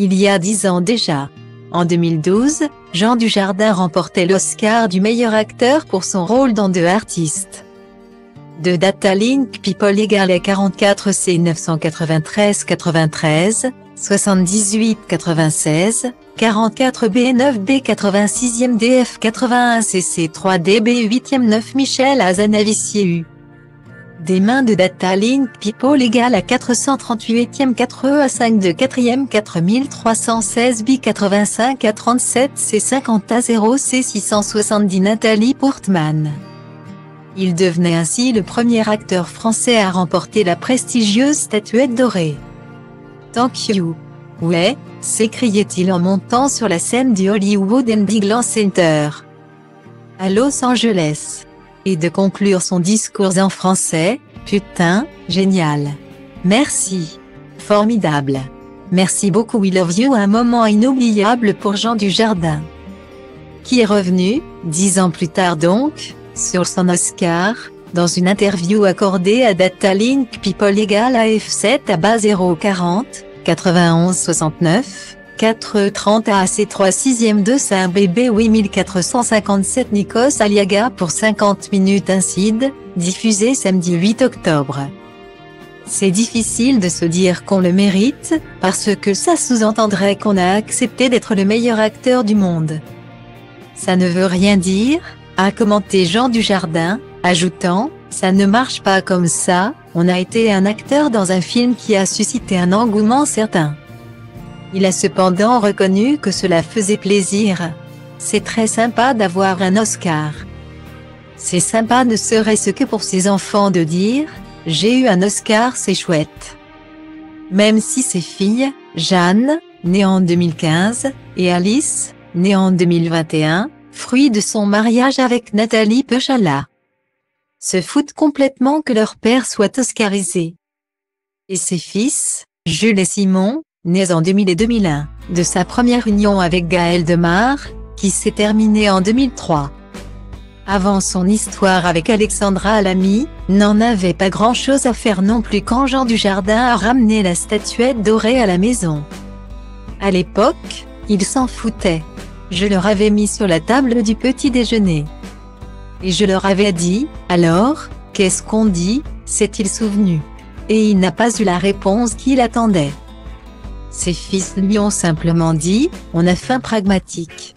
Il y a 10 ans déjà. En 2012, Jean Dujardin remportait l'Oscar du meilleur acteur pour son rôle dans The Artist. De Data Link People = 44 C 993 93, 78 96, 44 B 9 B 86e DF 81 CC 3 DB 8e 9 Michel Hazanavicier U. Des mains de Data Link People = 438e 4 E A 5 de 4e 4316 B 85 A 37 C 50 A 0 C 670 Nathalie Portman. Il devenait ainsi le premier acteur français à remporter la prestigieuse statuette dorée. Thank you. Ouais, s'écriait-il en montant sur la scène du Hollywood Glance Center à Los Angeles. Et de conclure son discours en français, putain, génial. Merci. Formidable. Merci beaucoup We love you, un moment inoubliable pour Jean Dujardin. Qui est revenu, 10 ans plus tard donc, sur son Oscar, dans une interview accordée à Data Link People = AF7 ABA 040, 91 69, 430 AC3 6e 2 Saint BB 8457 Nikos Aliaga pour 50 minutes Incide, diffusé samedi 8 octobre. C'est difficile de se dire qu'on le mérite, parce que ça sous-entendrait qu'on a accepté d'être le meilleur acteur du monde. Ça ne veut rien dire, a commenté Jean Dujardin, ajoutant, ça ne marche pas comme ça, on a été un acteur dans un film qui a suscité un engouement certain. Il a cependant reconnu que cela faisait plaisir. C'est très sympa d'avoir un Oscar. C'est sympa ne serait-ce que pour ses enfants de dire, j'ai eu un Oscar, c'est chouette. Même si ses filles, Jeanne, née en 2015, et Alice, née en 2021, fruit de son mariage avec Nathalie Pechala, se foutent complètement que leur père soit oscarisé. Et ses fils, Jules et Simon, nés en 2000 et 2001, de sa première union avec Gaël Demare, qui s'est terminée en 2003. Avant son histoire avec Alexandra Alamy, n'en avait pas grand-chose à faire non plus quand Jean Dujardin a ramené la statuette dorée à la maison. À l'époque, il s'en foutait. Je leur avais mis sur la table du petit déjeuner. Et je leur avais dit, alors, qu'est-ce qu'on dit, s'est-il souvenu. Et il n'a pas eu la réponse qu'il attendait. Ses fils lui ont simplement dit, on a faim pragmatique.